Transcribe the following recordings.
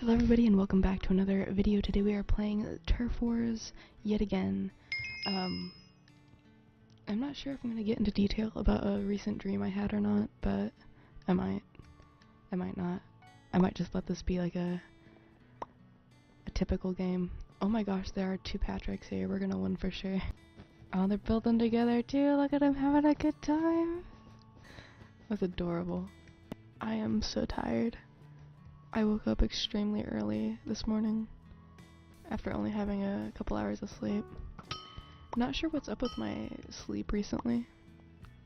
Hello everybody and welcome back to another video. Today we are playing Turf Wars yet again. I'm not sure if I'm going to get into detail about a recent dream I had or not, but I might not. I might just let this be like a typical game. Oh my gosh, there are two Patricks here. We're gonna win for sure. Oh, they're building together too. Look at them having a good time. That's adorable. I am so tired. I woke up extremely early this morning after only having a couple hours of sleep. Not sure what's up with my sleep recently.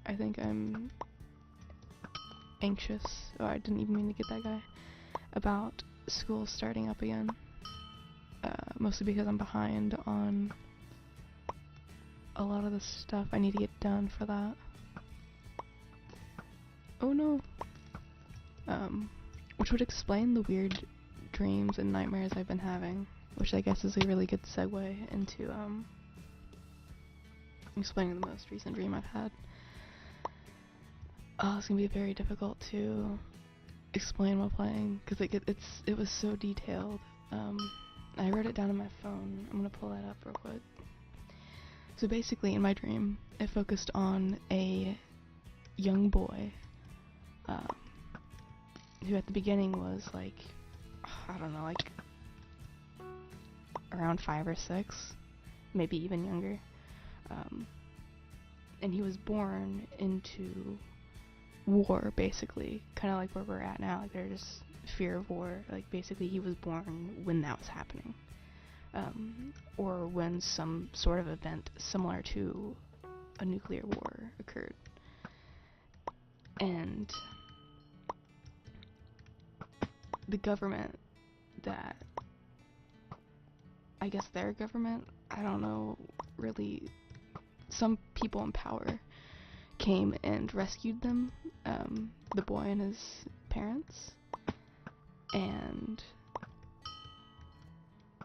I think I'm anxious. Oh, I didn't even mean to get that guy. About school starting up again. Mostly because I'm behind on a lot of the stuff I need to get done for that. Oh no! Which would explain the weird dreams and nightmares I've been having, which I guess is a really good segue into explaining the most recent dream I've had. Oh, it's gonna be very difficult to explain while playing because it was so detailed. I wrote it down on my phone. I'm gonna pull that up real quick. So basically, in my dream, it focused on a young boy. Who at the beginning was like, I don't know, like around 5 or 6, maybe even younger. And he was born into war, basically, kind of like where we're at now. Like there's just fear of war. Like basically, he was born when that was happening, or when some sort of event similar to a nuclear war occurred, and the government that, I guess their government, I don't know, really, some people in power came and rescued them, the boy and his parents, and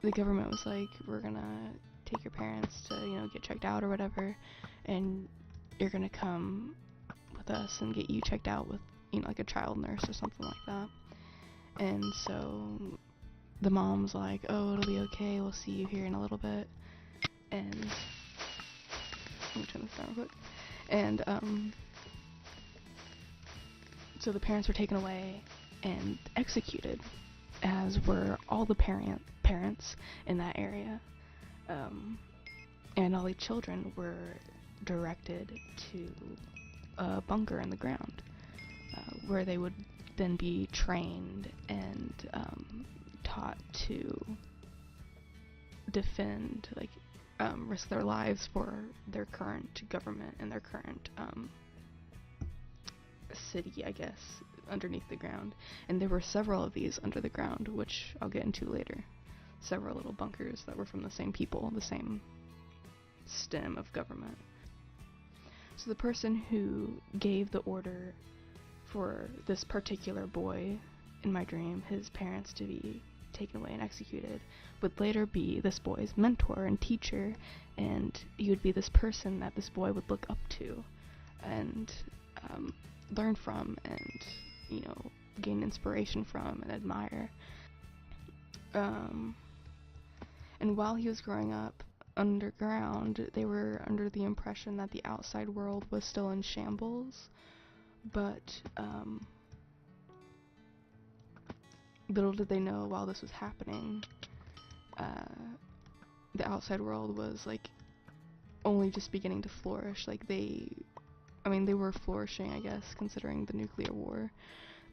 the government was like, we're gonna take your parents to, you know, get checked out or whatever, and you're gonna come with us and get you checked out with, you know, like a child nurse or something like that. And so the mom's like, oh, it'll be okay, we'll see you here in a little bit. And let me turn this down real quick. And so the parents were taken away and executed, as were all the parents in that area. And all the children were directed to a bunker in the ground, where they would then be trained and taught to defend, like, risk their lives for their current government and their current city, I guess, underneath the ground. And there were several of these under the ground, which I'll get into later. Several little bunkers that were from the same people, the same stem of government. So the person who gave the order for this particular boy in my dream, his parents to be taken away and executed, would later be this boy's mentor and teacher, and he would be this person that this boy would look up to and learn from and, you know, gain inspiration from and admire. And while he was growing up underground, they were under the impression that the outside world was still in shambles. But little did they know, while this was happening, the outside world was like only just beginning to flourish. Like they were flourishing, I guess, considering the nuclear war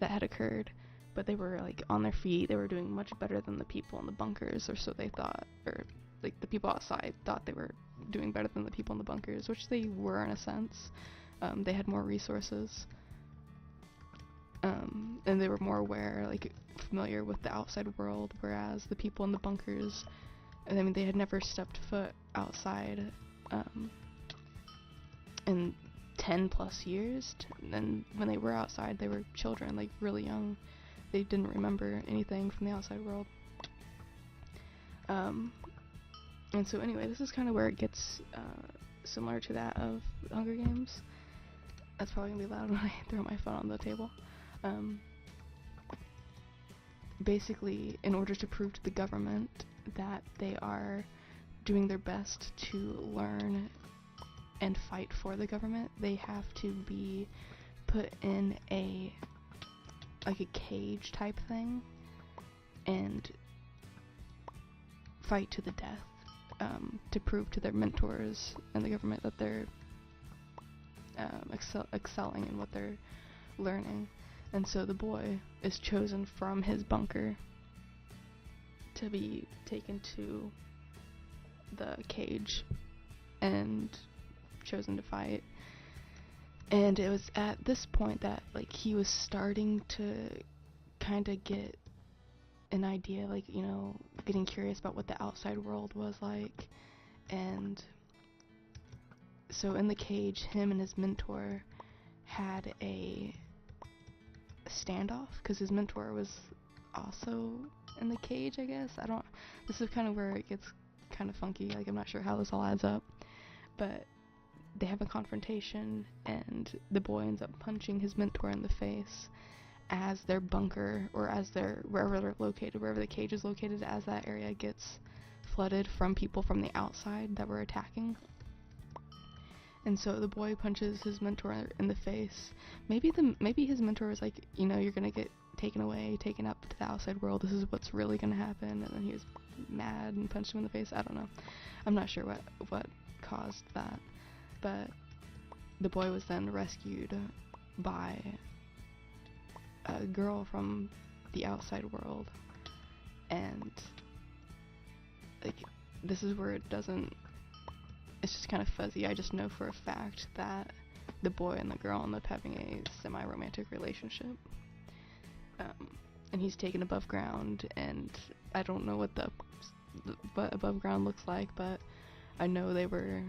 that had occurred, but they were like on their feet. They were doing much better than the people in the bunkers, or so they thought, or like the people outside thought they were doing better than the people in the bunkers, which they were in a sense. They had more resources. And they were more aware, like, familiar with the outside world, whereas the people in the bunkers, I mean, they had never stepped foot outside, in 10 plus years, and when they were outside, they were children, like, really young. They didn't remember anything from the outside world. And so anyway, this is kind of where it gets, similar to that of Hunger Games. That's probably gonna be loud when I throw my phone on the table. basically, in order to prove to the government that they are doing their best to learn and fight for the government, they have to be put in a cage type thing and fight to the death, to prove to their mentors and the government that they're excelling in what they're learning. And so the boy is chosen from his bunker to be taken to the cage and chosen to fight. And it was at this point that, like, he was starting to kind of get an idea, like, you know, getting curious about what the outside world was like. And so in the cage, him and his mentor had a standoff, because his mentor was also in the cage, I guess. This is kind of where it gets kind of funky, like, I'm not sure how this all adds up. But they have a confrontation, and the boy ends up punching his mentor in the face as their bunker, or as wherever they're located, wherever the cage is located, as that area gets flooded from people from the outside that were attacking. And so the boy punches his mentor in the face. Maybe his mentor was like, you know, you're gonna get taken away, taken up to the outside world, this is what's really gonna happen, and then he was mad and punched him in the face. I don't know. I'm not sure what caused that. But the boy was then rescued by a girl from the outside world, and, like, this is where it's just kind of fuzzy. I just know for a fact that the boy and the girl end up having a semi-romantic relationship, and he's taken above ground, and I don't know what above ground looks like, but I know they were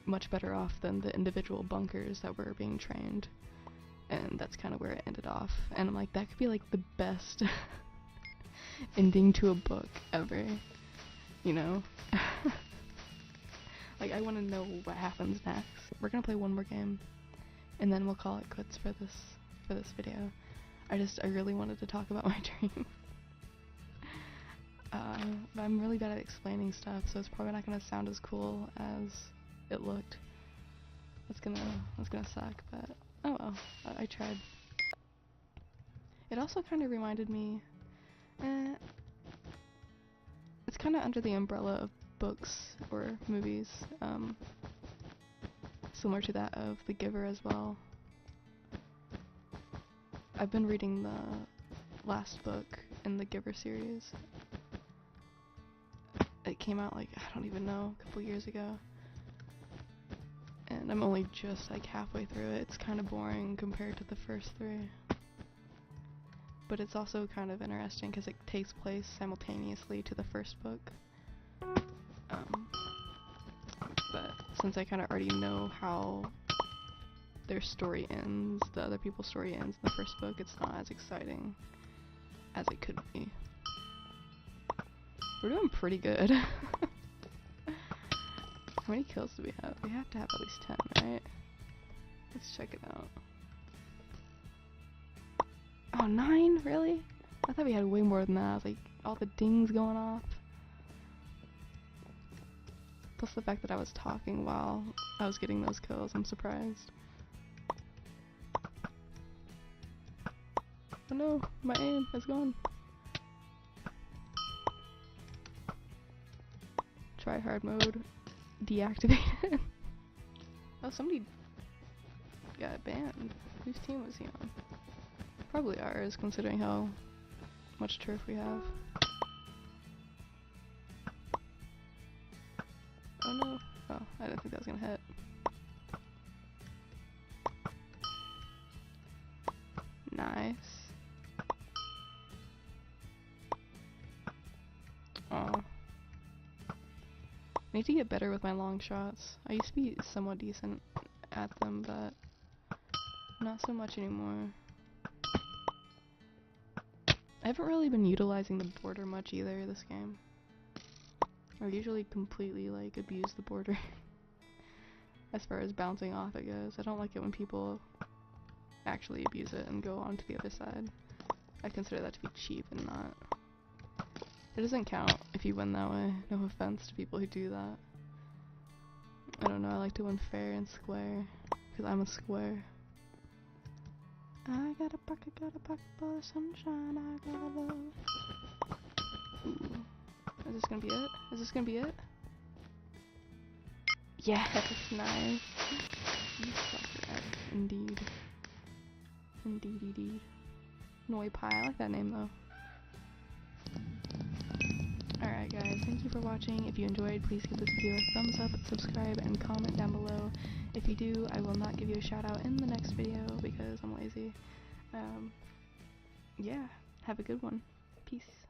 much better off than the individual bunkers that were being trained, and that's kind of where it ended off. And I'm like, that could be like the best ending to a book ever, you know? Like, I want to know what happens next. We're gonna play one more game, and then we'll call it quits for this video. I really wanted to talk about my dream. But I'm really bad at explaining stuff, so it's probably not gonna sound as cool as it looked. That's gonna suck, but oh well, I tried. It also kind of reminded me, it's kind of under the umbrella of books or movies, similar to that of The Giver as well. I've been reading the last book in the Giver series. It came out, like, I don't even know, a couple years ago. And I'm only just, like, halfway through it. It's kind of boring compared to the first three. But it's also kind of interesting because it takes place simultaneously to the first book. But since I kind of already know how their story ends, the other people's story ends in the first book, it's not as exciting as it could be. We're doing pretty good. How many kills do we have? We have to have at least 10, right? Let's check it out. Oh, 9? Really? I thought we had way more than that. I was like, all the dings going off. Plus the fact that I was talking while I was getting those kills, I'm surprised. Oh no, my aim is gone. Try hard mode deactivated. Oh, somebody got banned. Whose team was he on? Probably ours, considering how much turf we have. Oh no. Oh, I didn't think that was gonna hit. Nice. Aw. I need to get better with my long shots. I used to be somewhat decent at them, but not so much anymore. I haven't really been utilizing the border much either this game. I usually completely, like, abuse the border. As far as bouncing off it goes. I don't like it when people actually abuse it and go on to the other side. I consider that to be cheap and not... It doesn't count if you win that way. No offense to people who do that. I don't know, I like to win fair and square. Because I'm a square. I got a pocket full of sunshine, I got love. Ooh. Is this gonna be it? Is this gonna be it? Yes, nice. You sucker. Indeed. Indeed. Noi Pie, I like that name though. Alright guys, thank you for watching. If you enjoyed, please give this video a thumbs up, subscribe, and comment down below. If you do, I will not give you a shout out in the next video because I'm lazy. Yeah, have a good one. Peace.